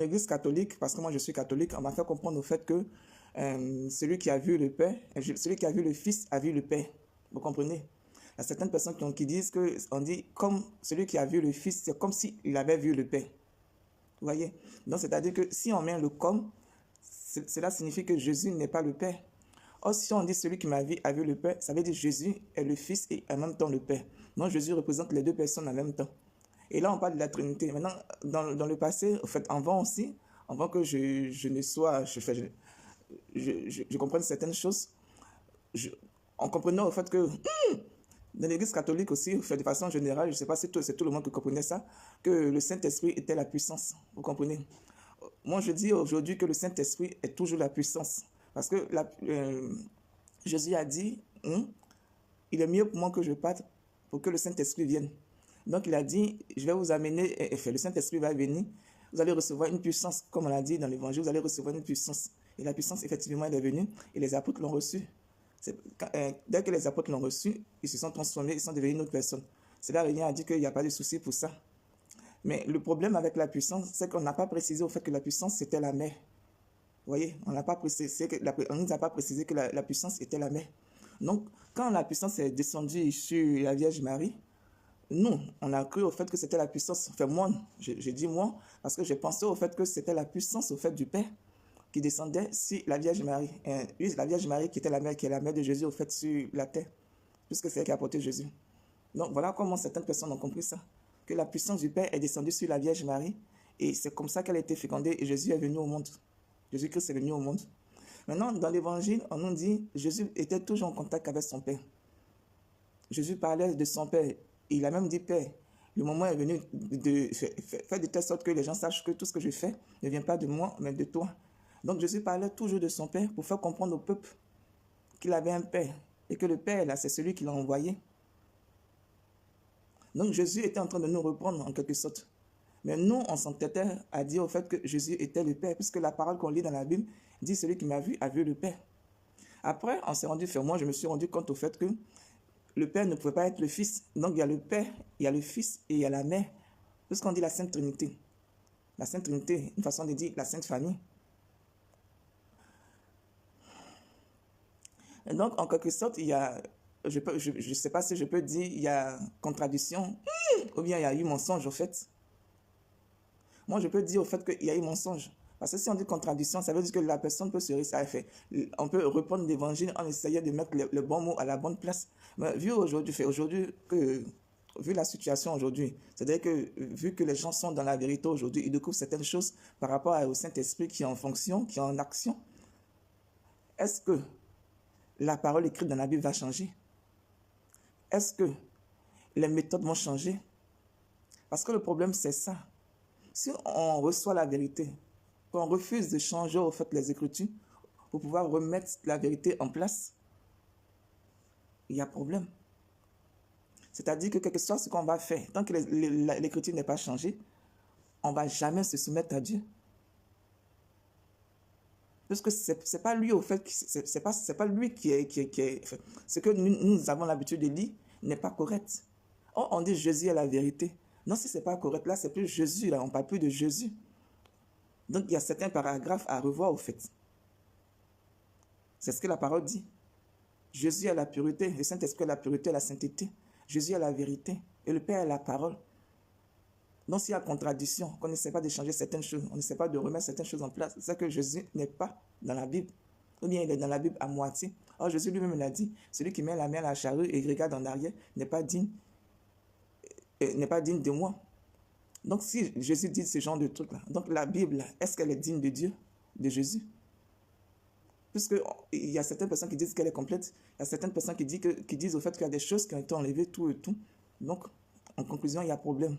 L'Église catholique, parce que moi je suis catholique, on m'a fait comprendre au fait que celui qui a vu le Père, celui qui a vu le Fils a vu le Père. Vous comprenez? Il y a certaines personnes qui disent que, on dit, comme celui qui a vu le Fils, c'est comme s'il avait vu le Père. Vous voyez? Donc, c'est-à-dire que si on met le comme, cela signifie que Jésus n'est pas le Père. Or, si on dit celui qui m'a vu a vu le Père, ça veut dire Jésus est le Fils et en même temps le Père. Donc, Jésus représente les deux personnes en même temps. Et là, on parle de la Trinité. Maintenant, dans le passé, en fait, avant que je ne sois, je comprenne certaines choses, on comprenait au fait que dans l'Église catholique aussi, de façon générale, je ne sais pas si c'est tout le monde qui comprenait ça, que le Saint-Esprit était la puissance. Vous comprenez? Moi, je dis aujourd'hui que le Saint-Esprit est toujours la puissance. Parce que Jésus a dit, il est mieux pour moi que je parte pour que le Saint-Esprit vienne. Donc, il a dit, je vais vous amener, le Saint-Esprit va venir, vous allez recevoir une puissance, comme on l'a dit dans l'Évangile, vous allez recevoir une puissance. Et la puissance, effectivement, elle est venue, et les apôtres l'ont reçue. Dès que les apôtres l'ont reçu, ils se sont transformés, ils sont devenus une autre personne. C'est là qu'il a dit qu'il n'y a pas de souci pour ça. Mais le problème avec la puissance, c'est qu'on n'a pas précisé au fait que la puissance, c'était la mère. Vous voyez, on n'a pas précisé on ne nous a pas précisé que la puissance était la mère. Donc, quand la puissance est descendue sur la Vierge Marie, nous, on a cru au fait que c'était la puissance. Enfin, moi, j'ai dit moi, parce que j'ai pensé au fait que c'était la puissance au fait du Père qui descendait sur la Vierge Marie. Et la Vierge Marie qui était la mère, qui est la mère de Jésus au fait sur la terre, puisque c'est elle qui a porté Jésus. Donc voilà comment certaines personnes ont compris ça, que la puissance du Père est descendue sur la Vierge Marie, et c'est comme ça qu'elle a été fécondée, et Jésus est venu au monde. Jésus-Christ est venu au monde. Maintenant, dans l'Évangile, on nous dit, Jésus était toujours en contact avec son Père. Jésus parlait de son Père. Il a même dit, Père, le moment est venu de faire de telle sorte que les gens sachent que tout ce que je fais ne vient pas de moi, mais de toi. Donc Jésus parlait toujours de son Père pour faire comprendre au peuple qu'il avait un Père et que le Père, là, c'est celui qui l'a envoyé. Donc Jésus était en train de nous reprendre en quelque sorte. Mais nous, on s'entêtait à dire au fait que Jésus était le Père, puisque la parole qu'on lit dans la Bible dit celui qui m'a vu a vu le Père. Après, on s'est rendu, moi je me suis rendu compte au fait que le Père ne pouvait pas être le Fils. Donc il y a le Père, il y a le Fils et il y a la Mère. Puisqu'on dit la Sainte Trinité. La Sainte Trinité, une façon de dire la Sainte Famille. Et donc, en quelque sorte, il y a, je sais pas si je peux dire, il y a contradiction, ou bien il y a eu mensonge, au fait. Moi, je peux dire au fait qu'il y a eu mensonge. Parce que si on dit contradiction, ça veut dire que la personne peut se référer. On peut répondre l'évangile en essayant de mettre le bon mot à la bonne place. Mais vu la situation aujourd'hui, c'est-à-dire que vu que les gens sont dans la vérité aujourd'hui, ils découvrent certaines choses par rapport au Saint-Esprit qui est en fonction, qui est en action. Est-ce que la parole écrite dans la Bible va changer? Est-ce que les méthodes vont changer? Parce que le problème, c'est ça. Si on reçoit la vérité, qu'on refuse de changer au fait les Écritures pour pouvoir remettre la vérité en place, il y a problème. C'est-à-dire que quel que soit ce qu'on va faire, tant que l'Écriture n'est pas changée, on ne va jamais se soumettre à Dieu. Parce que c'est pas lui au fait, c'est pas lui qui est ce que nous avons l'habitude de lire n'est pas correct. Or, on dit Jésus est la vérité. Non, si c'est pas correct, là, c'est plus Jésus, là, on parle plus de Jésus. Donc, il y a certains paragraphes à revoir au fait. C'est ce que la parole dit. Jésus est la pureté, le Saint-Esprit est la pureté, la sainteté. Jésus est la vérité et le Père est la parole. Donc, s'il y a contradiction, qu'on n'essaie pas de changer certaines choses, on n'essaie pas de remettre certaines choses en place, c'est que Jésus n'est pas dans la Bible. Ou bien il est dans la Bible à moitié. Or, Jésus lui-même l'a dit, celui qui met la main à la charrue et regarde en arrière n'est pas digne de moi. Donc, si Jésus dit ce genre de trucs-là, donc la Bible, est-ce qu'elle est digne de Dieu, de Jésus? Puisqu'il y a certaines personnes qui disent qu'elle est complète, il y a certaines personnes qui disent au fait qu'il y a des choses qui ont été enlevées, tout et tout. Donc, en conclusion, il y a problème.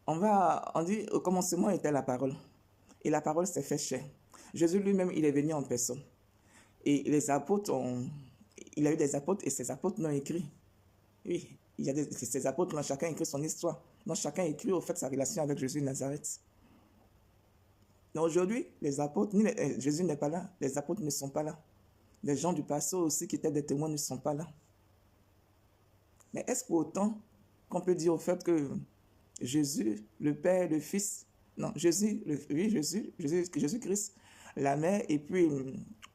On dit, au commencement était la parole. Et la parole s'est fait chair. Jésus lui-même, il est venu en personne. Et les apôtres il a eu des apôtres et ces apôtres l'ont écrit. Oui, il y a ces apôtres, là, chacun écrit son histoire. Donc, chacun écrit au fait sa relation avec Jésus de Nazareth. Donc, aujourd'hui, les apôtres, Jésus n'est pas là, les apôtres ne sont pas là. Les gens du passé aussi qui étaient des témoins ne sont pas là. Mais est-ce pour autant qu'on peut dire au fait que Jésus, le Père, le Fils, non, Jésus, oui, Jésus-Christ, la mère et puis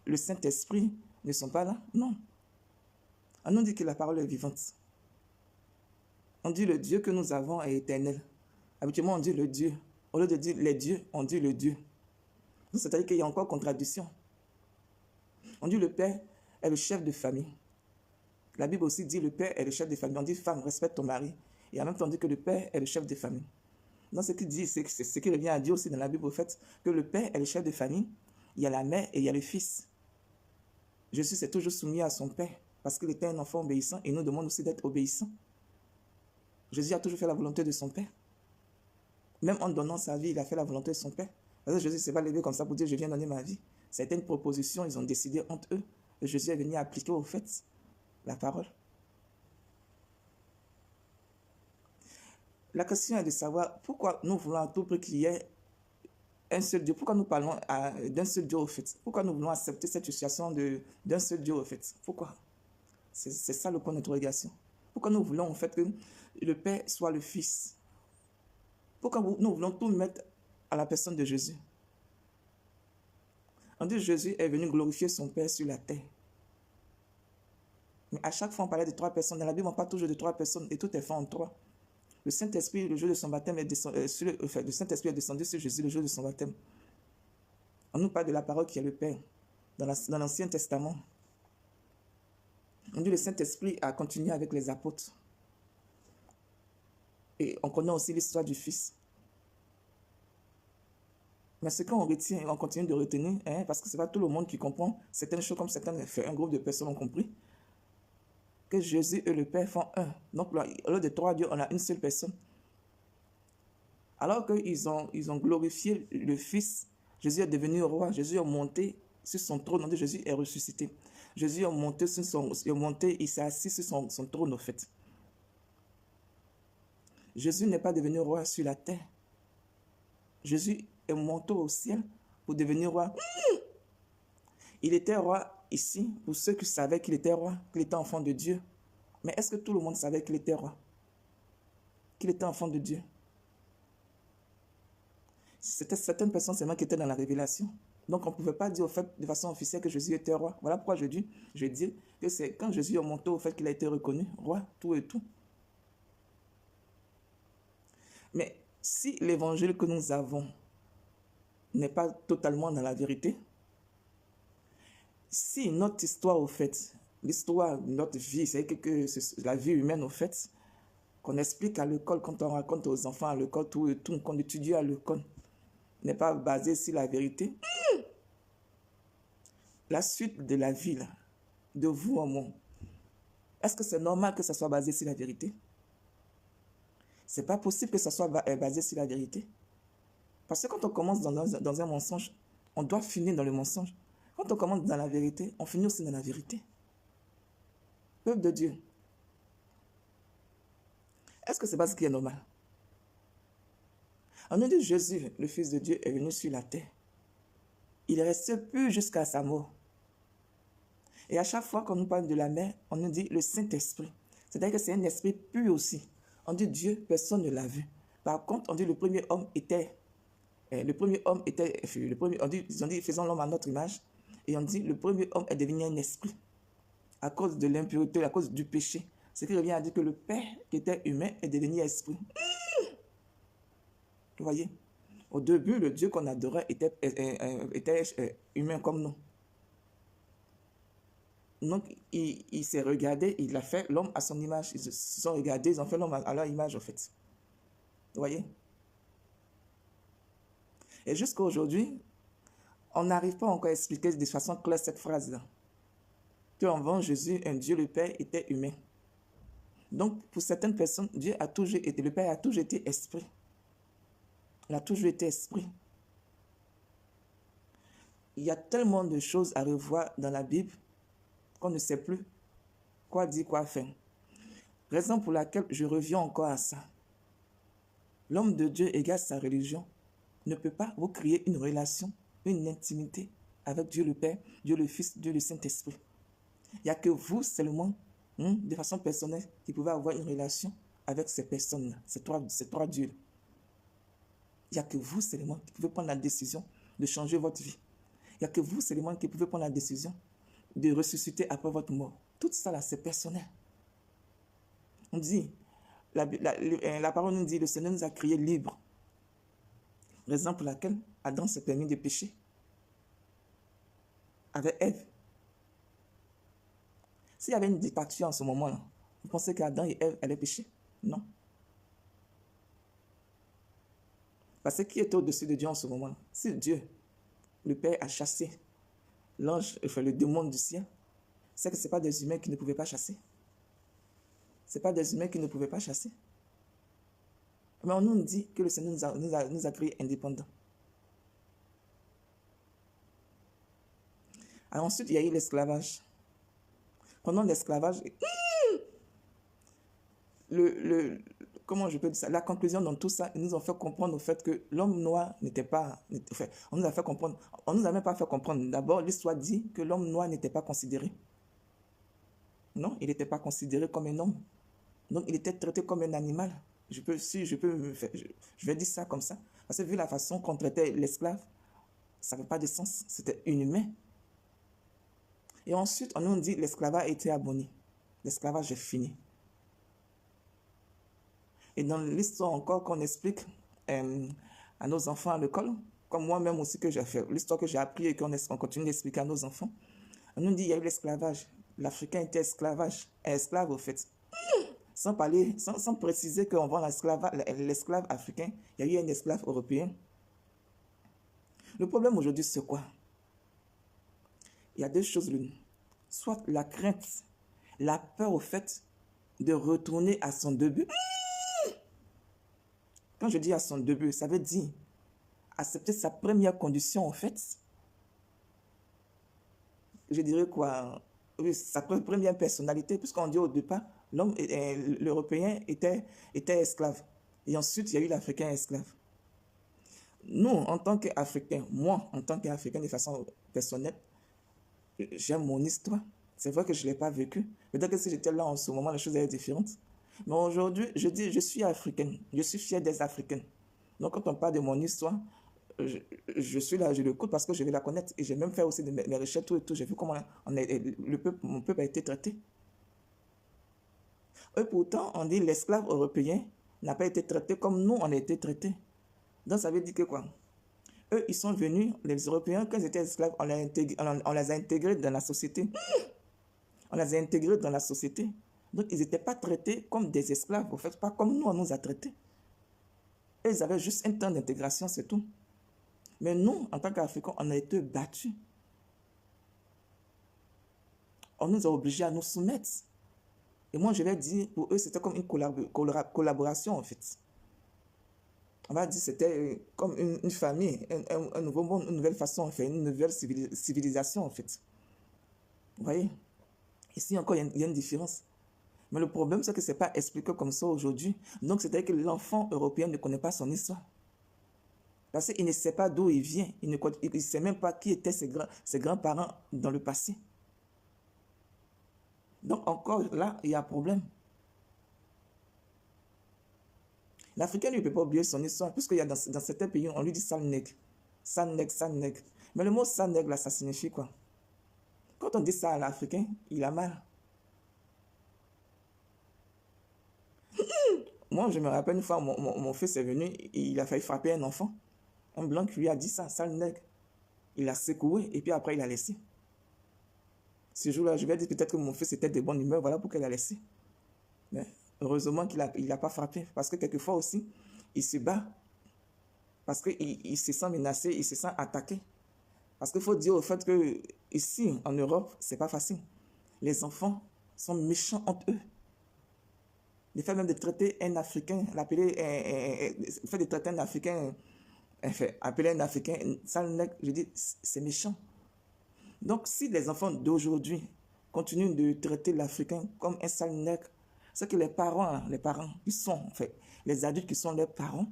le Saint-Esprit ne sont pas là? Non. On nous dit que la parole est vivante. On dit le Dieu que nous avons est éternel. Habituellement, on dit le Dieu. Au lieu de dire les dieux, on dit le Dieu. C'est-à-dire qu'il y a encore contradiction. On dit le Père est le chef de famille. La Bible aussi dit le Père est le chef de famille. On dit femme, respecte ton mari. Et en même temps, on dit que le Père est le chef de famille. Donc, ce qu'il dit, c'est ce qu'il revient à dire aussi dans la Bible, au fait, que le Père est le chef de famille, il y a la mère et il y a le Fils. Jésus s'est toujours soumis à son Père parce qu'il était un enfant obéissant et nous demande aussi d'être obéissant. Jésus a toujours fait la volonté de son Père. Même en donnant sa vie, il a fait la volonté de son Père. Parce que Jésus ne s'est pas levé comme ça pour dire je viens donner ma vie. C'était une proposition, ils ont décidé entre eux. Et Jésus est venu appliquer au fait la parole. La question est de savoir pourquoi nous voulons à tout prix qu'il y ait un seul Dieu. Pourquoi nous parlons d'un seul Dieu au fait? Pourquoi nous voulons accepter cette situation d'un seul Dieu au fait? Pourquoi? C'est ça le point d'interrogation. Pourquoi nous voulons en fait que le Père soit le Fils? Pourquoi nous voulons tout mettre à la personne de Jésus? On dit que Jésus est venu glorifier son Père sur la terre. Mais à chaque fois, on parlait de 3 personnes. Dans la Bible, on parle toujours de 3 personnes et tout est fait en 3. Le Saint-Esprit, le jour de son baptême, le Saint-Esprit est descendu sur Jésus le jour de son baptême. On nous parle de la parole qui est le Père dans l'Ancien Testament. On dit que le Saint-Esprit a continué avec les apôtres. Et on connaît aussi l'histoire du Fils. Mais ce qu'on retient, on continue de retenir, parce que ce n'est pas tout le monde qui comprend certaines choses comme un groupe de personnes ont compris, que Jésus et le Père font un. Donc, au lieu de 3 dieux, on a une seule personne. Alors qu'ils ont glorifié le Fils, Jésus est devenu roi, Jésus est monté sur son trône, on dit Jésus est ressuscité. Jésus est monté, il s'est assis sur son trône, au fait. Jésus n'est pas devenu roi sur la terre. Jésus est monté au ciel pour devenir roi. Il était roi ici pour ceux qui savaient qu'il était roi, qu'il était enfant de Dieu. Mais est-ce que tout le monde savait qu'il était roi? Qu'il était enfant de Dieu? C'était certaines personnes seulement qui étaient dans la révélation. Donc on ne pouvait pas dire au fait de façon officielle que Jésus était roi. Voilà pourquoi je dis que c'est quand Jésus est monté au fait qu'il a été reconnu roi, tout et tout. Mais si l'évangile que nous avons n'est pas totalement dans la vérité, si notre histoire au fait, l'histoire de notre vie, c'est que la vie humaine au fait, qu'on explique à l'école, quand on raconte aux enfants à l'école, tout et tout, qu'on étudie à l'école, n'est pas basé sur la vérité, la suite de la vie, là, de vous en moi, est-ce que c'est normal que ça soit basé sur la vérité? C'est pas possible que ça soit basé sur la vérité. Parce que quand on commence dans un mensonge, on doit finir dans le mensonge. Quand on commence dans la vérité, on finit aussi dans la vérité. Peuple de Dieu, est-ce que c'est pas ce qui est normal? On nous dit Jésus, le Fils de Dieu, est venu sur la terre. Il est resté pur jusqu'à sa mort. Et à chaque fois qu'on nous parle de la mère, on nous dit le Saint-Esprit. C'est-à-dire que c'est un esprit pur aussi. On dit Dieu, personne ne l'a vu. Par contre, on dit le premier homme était, ils ont dit faisons l'homme à notre image. Et on dit le premier homme est devenu un esprit. À cause de l'impureté, à cause du péché. Ce qui revient à dire que le Père qui était humain est devenu esprit. Vous voyez? Au début, le Dieu qu'on adorait était humain comme nous. Donc, il s'est regardé, il a fait l'homme à son image. Ils se sont regardés, ils ont fait l'homme à leur image, en fait. Vous voyez? Et jusqu'à aujourd'hui, on n'arrive pas encore à expliquer de façon claire cette phrase-là. Qu'avant Jésus, un Dieu, le Père, était humain. Donc, pour certaines personnes, Dieu a toujours été, le Père a toujours été esprit. Il a toujours été esprit. Il y a tellement de choses à revoir dans la Bible qu'on ne sait plus quoi dire, quoi faire. Raison pour laquelle je reviens encore à ça. L'homme de Dieu égale sa religion ne peut pas vous créer une relation, une intimité avec Dieu le Père, Dieu le Fils, Dieu le Saint-Esprit. Il n'y a que vous seulement, de façon personnelle, qui pouvez avoir une relation avec ces personnes, ces trois dieux. Il n'y a que vous seulement qui pouvez prendre la décision de changer votre vie. Il n'y a que vous seulement qui pouvez prendre la décision de ressusciter après votre mort. Tout ça là, c'est personnel. On dit, la parole nous dit, le Seigneur nous a créés libres. Raison pour laquelle Adam s'est permis de pécher avec Ève. S'il y avait une dictature en ce moment-là, vous pensez qu'Adam et Ève allaient pécher? Non. Parce que qui était au-dessus de Dieu en ce moment-là? Si Dieu, le Père, a chassé l'ange, enfin le démon du ciel, c'est que ce n'est pas des humains qui ne pouvaient pas chasser. Ce n'est pas des humains qui ne pouvaient pas chasser. Mais on nous dit que le Seigneur nous a créés indépendants. Alors ensuite, il y a eu l'esclavage. Pendant l'esclavage, comment je peux dire ça? La conclusion dans tout ça, ils nous ont fait comprendre au fait que l'homme noir n'était pas... Enfin, on nous a fait comprendre, on nous a même pas fait comprendre. D'abord, l'histoire dit que l'homme noir n'était pas considéré. Non, il n'était pas considéré comme un homme. Donc, il était traité comme un animal. Je vais dire ça comme ça. Parce que vu la façon qu'on traitait l'esclave, ça n'avait pas de sens. C'était inhumain. Et ensuite, on nous dit que l'esclavage a été aboli. L'esclavage est fini. Et dans l'histoire encore qu'on explique à nos enfants à l'école, comme moi-même aussi que j'ai fait, l'histoire que j'ai appris et qu'on continue d'expliquer à nos enfants, on nous dit qu'il y a eu l'esclavage. L'Africain était esclave au fait. Sans préciser qu'on vend l'esclave africain, il y a eu un esclave européen. Le problème aujourd'hui, c'est quoi? Il y a deux choses l'une. Soit la crainte, la peur au fait de retourner à son début. Quand je dis à son début, ça veut dire accepter sa première condition en fait. Je dirais quoi? Oui, sa première personnalité, puisqu'on dit au départ, l'Européen était esclave. Et ensuite, il y a eu l'Africain esclave. Nous, en tant qu'Africains, moi, en tant qu'Africain de façon personnelle, j'aime mon histoire. C'est vrai que je ne l'ai pas vécu. Peut-être que si j'étais là en ce moment, la chose serait différente. Mais aujourd'hui, je dis, je suis africaine. Je suis fier des Africains. Donc, quand on parle de mon histoire, je suis là, je l'écoute parce que je vais la connaître. Et j'ai même fait aussi mes recherches, tout et tout. J'ai vu comment mon peuple a été traité. Et pourtant, on dit l'esclave européen n'a pas été traité comme nous, on a été traités. Donc, ça veut dire que quoi? Eux, ils sont venus, les Européens, quand ils étaient esclaves, on les a intégrés dans la société. On les a intégrés dans la société. Donc, ils n'étaient pas traités comme des esclaves, en fait, pas comme nous, on nous a traités. Et ils avaient juste un temps d'intégration, c'est tout. Mais nous, en tant qu'Africains, on a été battus. On nous a obligés à nous soumettre. Et moi, je vais dire, pour eux, c'était comme une collaboration, en fait. On va dire que c'était comme une famille, un nouveau monde, une nouvelle façon, enfin, une nouvelle civilisation, en fait. Vous voyez? Ici encore, il y a une différence. Mais le problème, c'est que ce n'est pas expliqué comme ça aujourd'hui. Donc, c'est-à-dire que l'enfant européen ne connaît pas son histoire. Parce qu'il ne sait pas d'où il vient. Il ne sait même pas qui étaient ses grands-parents dans le passé. Donc, encore là, il y a un problème. L'Africain ne peut pas oublier son histoire, puisqu'il y a dans certains pays, on lui dit sale nègre. Sale nègre, sale nègre. Mais le mot sale nègre, là, ça signifie quoi? Quand on dit ça à l'Africain, il a mal. Moi, je me rappelle une fois, mon fils est venu, il a failli frapper un enfant. Un blanc qui lui a dit ça, sale nègre. Il l'a secoué et puis après, il a laissé. Ce jour-là, je vais dire peut-être que mon fils était de bonne humeur, voilà pourquoi il a laissé. Mais heureusement qu'il n'a pas frappé, parce que quelquefois aussi, il se bat, parce qu'il se sent menacé, il se sent attaqué. Parce qu'il faut dire au fait que ici, en Europe, c'est pas facile. Les enfants sont méchants entre eux. Le fait même de traiter un Africain, le fait de traiter un Africain, enfin, appeler un Africain sale nègre, je dis, c'est méchant. Donc, si les enfants d'aujourd'hui continuent de traiter l'Africain comme un sale nègre, c'est que les parents qui sont, enfin, les adultes qui sont leurs parents,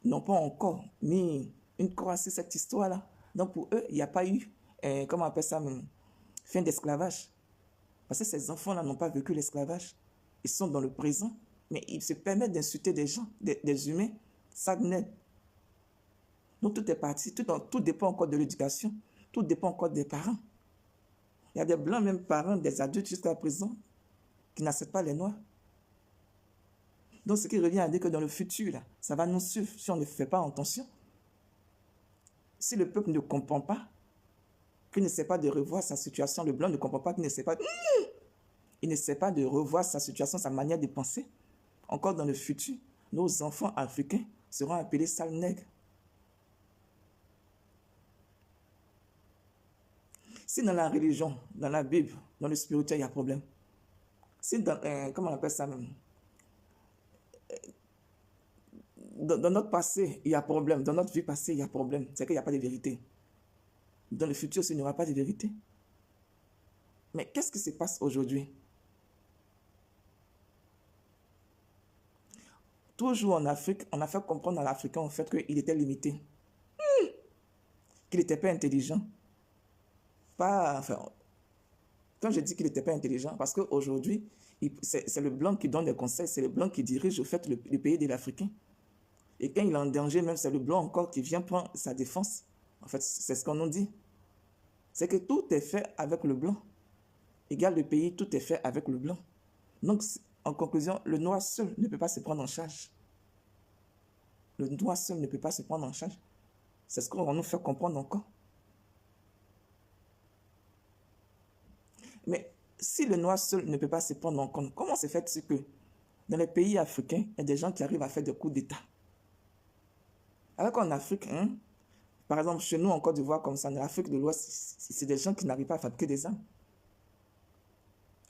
n'ont pas encore mis une croix sur cette histoire-là. Donc, pour eux, il n'y a pas eu, comment on appelle ça, fin d'esclavage. Parce que ces enfants-là n'ont pas vécu l'esclavage. ils sont dans le présent, mais ils se permettent d'insulter des gens, des humains, ça naît. Donc tout est parti, tout dépend encore de l'éducation, tout dépend encore des parents. Il y a des blancs, même parents, des adultes jusqu'à présent, qui n'acceptent pas les noirs. Donc ce qui revient à dire que dans le futur, là, ça va nous suivre si on ne fait pas attention. Si le peuple ne comprend pas, qu'il ne sait pas de revoir sa situation, le blanc ne comprend pas qu'il ne sait pas, il ne sait pas de revoir sa situation, sa manière de penser. Encore dans le futur, nos enfants africains seront appelés sales nègres. Si dans la religion, dans la Bible, dans le spirituel, il y a problème. Si dans, comment on appelle ça même? Dans notre passé, il y a problème. Dans notre vie passée, il y a problème. C'est qu'il n'y a pas de vérité. Dans le futur, il n'y aura pas de vérité. Mais qu'est-ce qui se passe aujourd'hui? Toujours en Afrique, on a fait comprendre à l'Africain en fait qu'il était limité. Qu'il n'était pas intelligent. Pas, enfin, quand je dis qu'il n'était pas intelligent, parce qu'aujourd'hui, c'est le blanc qui donne des conseils, c'est le blanc qui dirige au fait le pays de l'Africain. Et quand il est en danger, même c'est le blanc encore qui vient prendre sa défense. En fait, c'est ce qu'on nous dit. C'est que tout est fait avec le blanc. Égal le pays, tout est fait avec le blanc. Donc, en conclusion, le noir seul ne peut pas se prendre en charge. Le noir seul ne peut pas se prendre en charge. C'est ce qu'on va nous faire comprendre encore. Mais si le noir seul ne peut pas se prendre en compte, comment se fait-il que dans les pays africains, il y a des gens qui arrivent à faire des coups d'État? Alors qu'en Afrique, par exemple, chez nous en Côte d'Ivoire, comme ça, en Afrique de l'Ouest, c'est des gens qui n'arrivent pas à fabriquer des armes.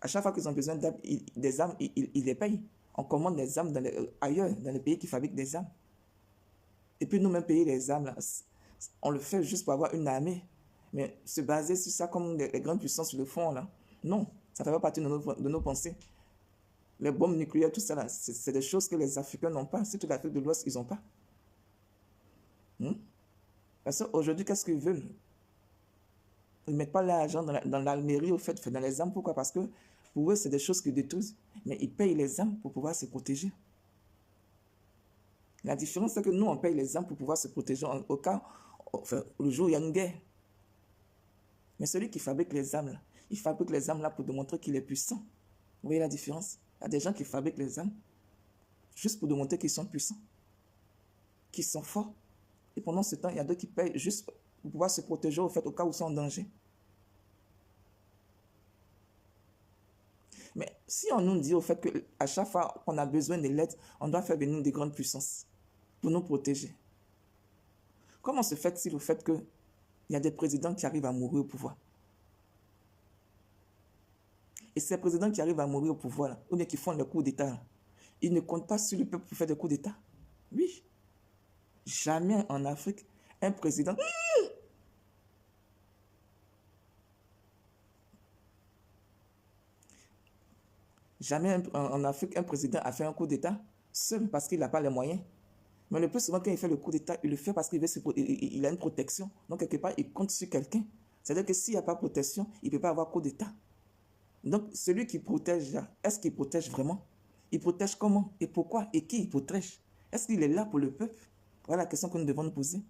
À chaque fois qu'ils ont besoin des armes, ils les payent. On commande des armes ailleurs, dans les pays qui fabriquent des armes. Et puis nous-mêmes payer les armes, là, on le fait juste pour avoir une armée. Mais se baser sur ça comme les grandes puissances le font, là, non, ça ne fait pas partie de nos pensées. Les bombes nucléaires, tout ça, c'est des choses que les Africains n'ont pas. Surtout l'Afrique de l'Ouest, ils n'ont pas. Parce qu'aujourd'hui, qu'est-ce qu'ils veulent? Ils ne mettent pas l'argent dans l'Almérie, au fait, dans les armes. Pourquoi? Parce que pour eux, c'est des choses qui détruisent. Mais ils payent les armes pour pouvoir se protéger. La différence, c'est que nous, on paye les armes pour pouvoir se protéger au cas, enfin, le jour où il y a une guerre. Mais celui qui fabrique les armes, là, il fabrique les armes là pour démontrer qu'il est puissant. Vous voyez la différence? Il y a des gens qui fabriquent les armes juste pour démontrer qu'ils sont puissants, qu'ils sont forts. Et pendant ce temps, il y a d'autres qui payent juste pour pouvoir se protéger au fait, au cas où ils sont en danger. Mais si on nous dit au fait qu'à chaque fois qu'on a besoin de l'aide, on doit faire venir des grandes puissances pour nous protéger. Comment se fait-il au fait qu'il y a des présidents qui arrivent à mourir au pouvoir? Et ces présidents qui arrivent à mourir au pouvoir, là, ou bien qui font le coup d'État, ils ne comptent pas sur le peuple pour faire des coups d'État. Oui. Jamais en Afrique, un président... Jamais en Afrique, un président a fait un coup d'État seul parce qu'il n'a pas les moyens. Mais le plus souvent, quand il fait le coup d'État, il le fait parce qu'il a une protection. Donc, quelque part, il compte sur quelqu'un. C'est-à-dire que s'il n'y a pas de protection, il ne peut pas avoir coup d'État. Donc, celui qui protège, est-ce qu'il protège vraiment? Il protège comment? Et pourquoi? Et qui il protège? Est-ce qu'il est là pour le peuple? Voilà la question que nous devons nous poser.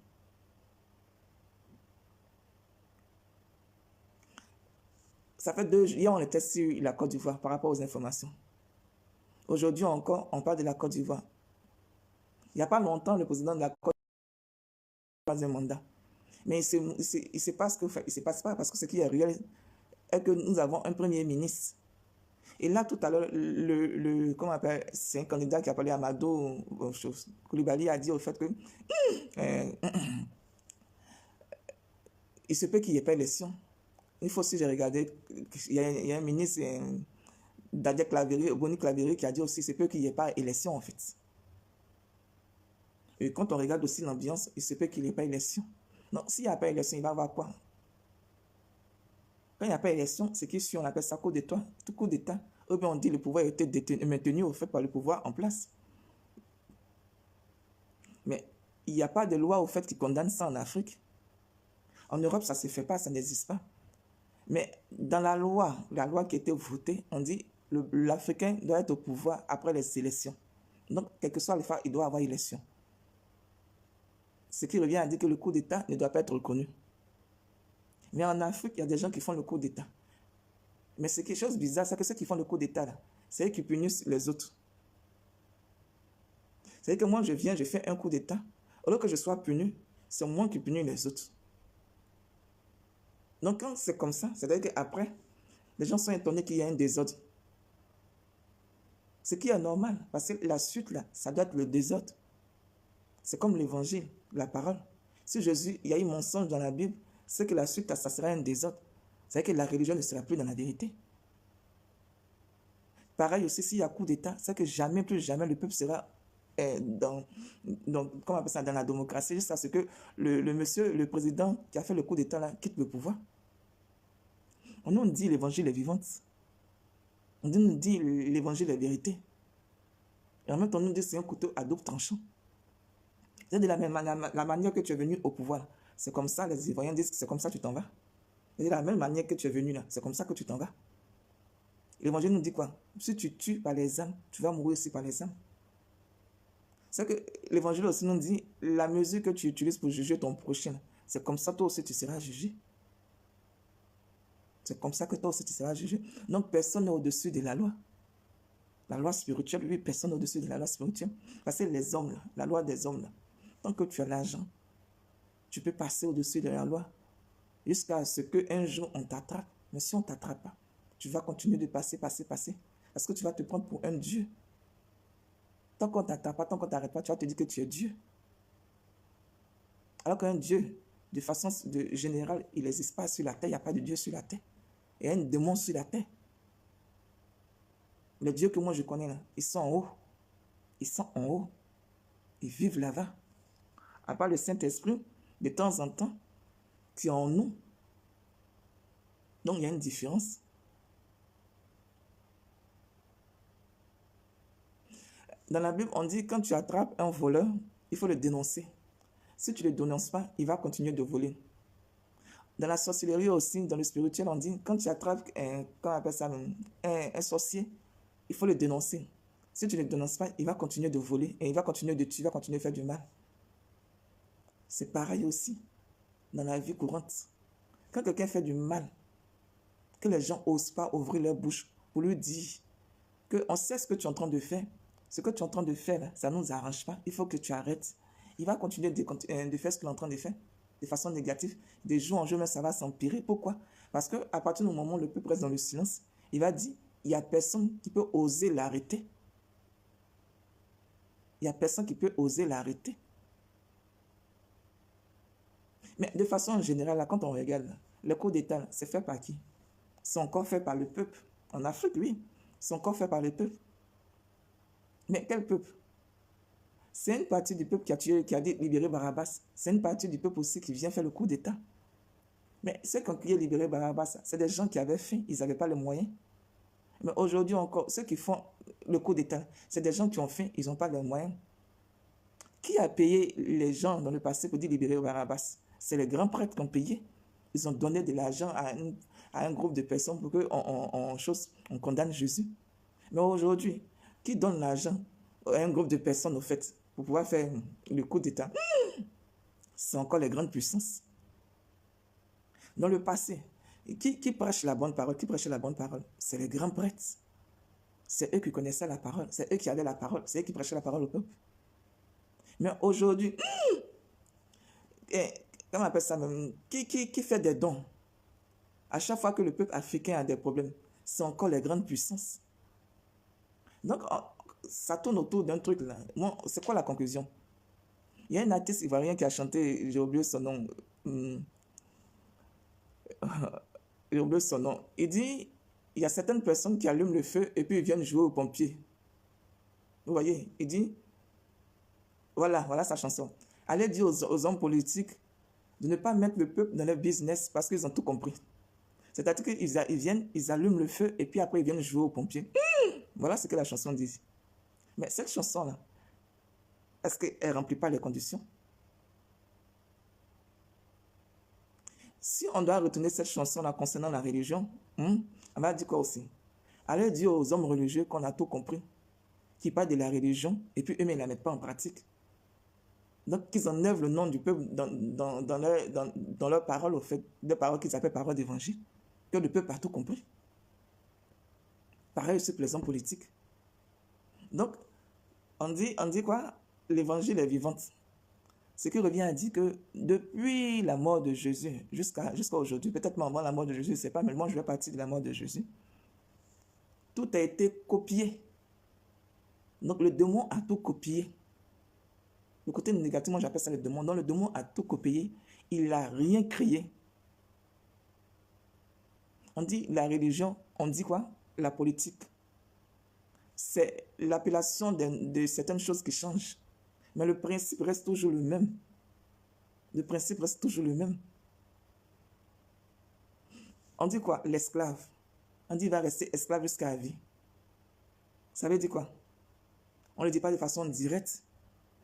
Ça fait hier, on était sur la Côte d'Ivoire par rapport aux informations. Aujourd'hui encore, on parle de la Côte d'Ivoire. Il n'y a pas longtemps, le président de la Côte d'Ivoire a troisième mandat. Mais il se passe pas parce que ce qui est réel est que nous avons un premier ministre. Et là, tout à l'heure, comment on appelle, c'est un candidat qui a parlé à Amadou Coulibaly a dit au fait que il se peut qu'il n'y ait pas d'élection. Il faut aussi regarder, il y a un ministre, Dadia Claveri, Boni Claveri, qui a dit aussi il se peut qu'il n'y ait pas d'élection en fait. Et quand on regarde aussi l'ambiance, il se peut qu'il n'y ait pas d'élection. Donc, s'il n'y a pas d'élection, il va y avoir quoi? Quand il n'y a pas d'élection, c'est qu'ici, on appelle ça coup d'État. Tout coup d'État. Ou bien on dit que le pouvoir a été maintenu au fait par le pouvoir en place. Mais il n'y a pas de loi au fait qui condamne ça en Afrique. En Europe, ça ne se fait pas, ça n'existe pas. Mais dans la loi qui a été votée, on dit l'Africain doit être au pouvoir après les élections. Donc, quel que soit l'État, il doit avoir élection. Ce qui revient à dire que le coup d'État ne doit pas être reconnu. Mais en Afrique, il y a des gens qui font le coup d'État. Mais c'est quelque chose de bizarre, c'est que ceux qui font le coup d'État, là, c'est eux qui punissent les autres. C'est-à-dire que moi, je viens, je fais un coup d'État. Au lieu que je sois puni, c'est moi qui punis les autres. Donc, quand c'est comme ça, c'est-à-dire qu'après, les gens sont étonnés qu'il y ait un désordre. Ce qui est normal, parce que la suite, là, ça doit être le désordre. C'est comme l'évangile, la parole. Si Jésus, il y a eu mensonge dans la Bible, c'est que la suite, ça sera un désordre. C'est-à-dire que la religion ne sera plus dans la vérité. Pareil aussi, s'il y a coup d'État, c'est que jamais, plus jamais, le peuple sera comment on appelle ça, dans la démocratie, jusqu'à ce que le président qui a fait le coup d'État là, quitte le pouvoir. On nous dit l'évangile est vivante. On nous dit l'évangile est vérité. Et en même temps, on nous dit c'est un couteau à double tranchant. C'est de la manière que tu es venu au pouvoir. C'est comme ça, les Ivoiriens disent que c'est comme ça que tu t'en vas. C'est de la même manière que tu es venu là. C'est comme ça que tu t'en vas. L'évangile nous dit quoi? Si tu tues par les âmes, tu vas mourir aussi par les âmes. C'est que l'évangile aussi nous dit la mesure que tu utilises pour juger ton prochain, c'est comme ça toi aussi tu seras jugé. C'est comme ça que toi aussi tu seras jugé. Donc personne n'est au-dessus de la loi. La loi spirituelle, oui, personne n'est au-dessus de la loi spirituelle. Parce que les hommes, là, la loi des hommes, là, tant que tu as l'argent, tu peux passer au-dessus de la loi jusqu'à ce qu'un jour on t'attrape. Mais si on ne t'attrape pas, tu vas continuer de passer. Parce que tu vas te prendre pour un Dieu. Tant qu'on ne t'attrape pas, tant qu'on ne t'arrête pas, tu vas te dire que tu es Dieu. Alors qu'un Dieu, de façon générale, il n'existe pas sur la terre. Il n'y a pas de Dieu sur la terre. Il y a un démon sur la terre. Les dieux que moi je connais là, ils sont en haut. Ils sont en haut. Ils vivent là-bas. À part le Saint-Esprit, de temps en temps, qui est en nous. Donc il y a une différence. Dans la Bible, on dit quand tu attrapes un voleur, il faut le dénoncer. Si tu ne le dénonces pas, il va continuer de voler. Dans la sorcellerie aussi, dans le spirituel, on dit quand tu attrapes un sorcier, il faut le dénoncer. Si tu ne le dénonces pas, il va continuer de voler et il va continuer de tuer, il va continuer de faire du mal. C'est pareil aussi dans la vie courante. Quand quelqu'un fait du mal, que les gens n'osent pas ouvrir leur bouche pour lui dire qu'on sait ce que tu es en train de faire. Ce que tu es en train de faire, là, ça ne nous arrange pas. Il faut que tu arrêtes. Il va continuer de faire ce qu'il est en train de faire de façon négative. De jour en jour, mais ça va s'empirer. Pourquoi? Parce qu'à partir du moment où le peuple reste dans le silence, il va dire, il n'y a personne qui peut oser l'arrêter. Il n'y a personne qui peut oser l'arrêter. Mais de façon générale, là, quand on regarde, le coup d'État, c'est fait par qui? C'est encore fait par le peuple. En Afrique, oui, c'est encore fait par le peuple. Mais quel peuple? C'est une partie du peuple qui a dit libérer Barabbas. C'est une partie du peuple aussi qui vient faire le coup d'État. Mais ceux qui ont crié libérer Barabbas, c'est des gens qui avaient faim, ils n'avaient pas les moyens. Mais aujourd'hui encore, ceux qui font le coup d'État, c'est des gens qui ont faim, ils n'ont pas les moyens. Qui a payé les gens dans le passé pour dire libérer Barabbas? C'est les grands prêtres qui ont payé. Ils ont donné de l'argent à un groupe de personnes pour qu'on condamne Jésus. Mais aujourd'hui, qui donne l'argent à un groupe de personnes, au fait, pour pouvoir faire le coup d'État? C'est encore les grandes puissances. Dans le passé, qui prêche la bonne parole? Qui prêchait la bonne parole? C'est les grands prêtres. C'est eux qui connaissaient la parole. C'est eux qui avaient la parole. C'est eux qui prêchaient la parole au peuple. Mais aujourd'hui, comment on appelle ça même? Qui fait des dons? À chaque fois que le peuple africain a des problèmes, c'est encore les grandes puissances. Donc, ça tourne autour d'un truc là. Moi, c'est quoi la conclusion? Il y a un artiste ivoirien qui a chanté, j'ai oublié son nom. J'ai oublié son nom. Il dit, il y a certaines personnes qui allument le feu et puis ils viennent jouer aux pompiers. Vous voyez, il dit, voilà sa chanson. Allez dire aux hommes politiques de ne pas mettre le peuple dans leur business parce qu'ils ont tout compris. C'est-à-dire qu'ils viennent, ils allument le feu et puis après ils viennent jouer aux pompiers. Voilà ce que la chanson dit. Mais cette chanson-là, est-ce qu'elle ne remplit pas les conditions? Si on doit retourner cette chanson-là concernant la religion, on va dire quoi aussi? Allez dire aux hommes religieux qu'on a tout compris, qui parlent de la religion, et puis eux-mêmes ne la mettent pas en pratique. Donc, qu'ils enlèvent le nom du peuple dans leurs paroles, au fait, des paroles qu'ils appellent paroles d'évangile, que le peuple a tout compris. Pareil aussi pour les hommes politiques. Donc, on dit quoi? L'évangile est vivante. Ce qui revient à dire que depuis la mort de Jésus jusqu'à aujourd'hui, peut-être même avant la mort de Jésus, je ne sais pas, mais moi je vais partir de la mort de Jésus, tout a été copié. Donc le démon a tout copié. Le côté négatif, moi j'appelle ça le démon. Donc le démon a tout copié. Il n'a rien créé. On dit la religion, on dit quoi? La politique. C'est l'appellation de certaines choses qui changent. Mais le principe reste toujours le même. Le principe reste toujours le même. On dit quoi? L'esclave. On dit qu'il va rester esclave jusqu'à la vie. Ça veut dire quoi? On ne le dit pas de façon directe,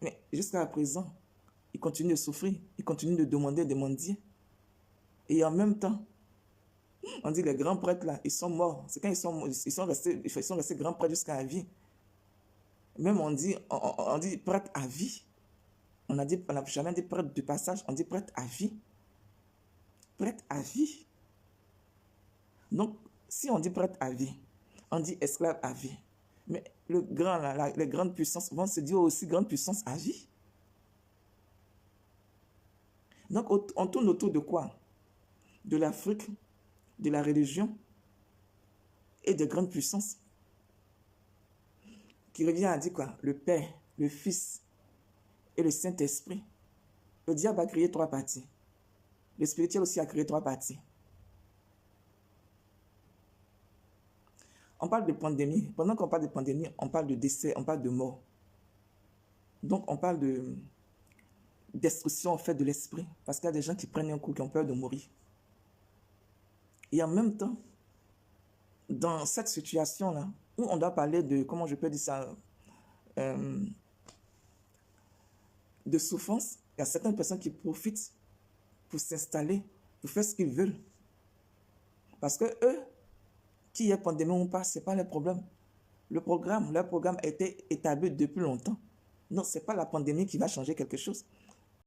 mais jusqu'à présent, il continue de souffrir, il continue de demander, de mendier. Et en même temps, on dit les grands prêtres là, ils sont morts. C'est quand ils sont restés grands prêtres jusqu'à la vie. Même on dit prêtre à vie. On n'a jamais dit prêtre de passage, on dit prêtre à vie. Prêtre à vie. Donc, si on dit prêtre à vie, on dit esclave à vie. Mais les grandes puissances vont se dire aussi grandes puissances à vie. Donc, on tourne autour de quoi? De l'Afrique, de la religion et de grandes puissances. Qui revient à dire quoi? Le Père, le Fils et le Saint-Esprit. Le diable a créé 3 parties. Le spirituel aussi a créé 3 parties. On parle de pandémie. Pendant qu'on parle de pandémie, on parle de décès, on parle de mort. Donc, on parle de destruction en fait de l'esprit. Parce qu'il y a des gens qui prennent un coup, qui ont peur de mourir. Et en même temps, dans cette situation-là, où on doit parler de, comment je peux dire ça, de souffrance, il y a certaines personnes qui profitent pour s'installer, pour faire ce qu'ils veulent. Parce que eux, qu'il y ait pandémie ou pas, ce n'est pas le problème. Leur programme a été établi depuis longtemps. Non, ce n'est pas la pandémie qui va changer quelque chose.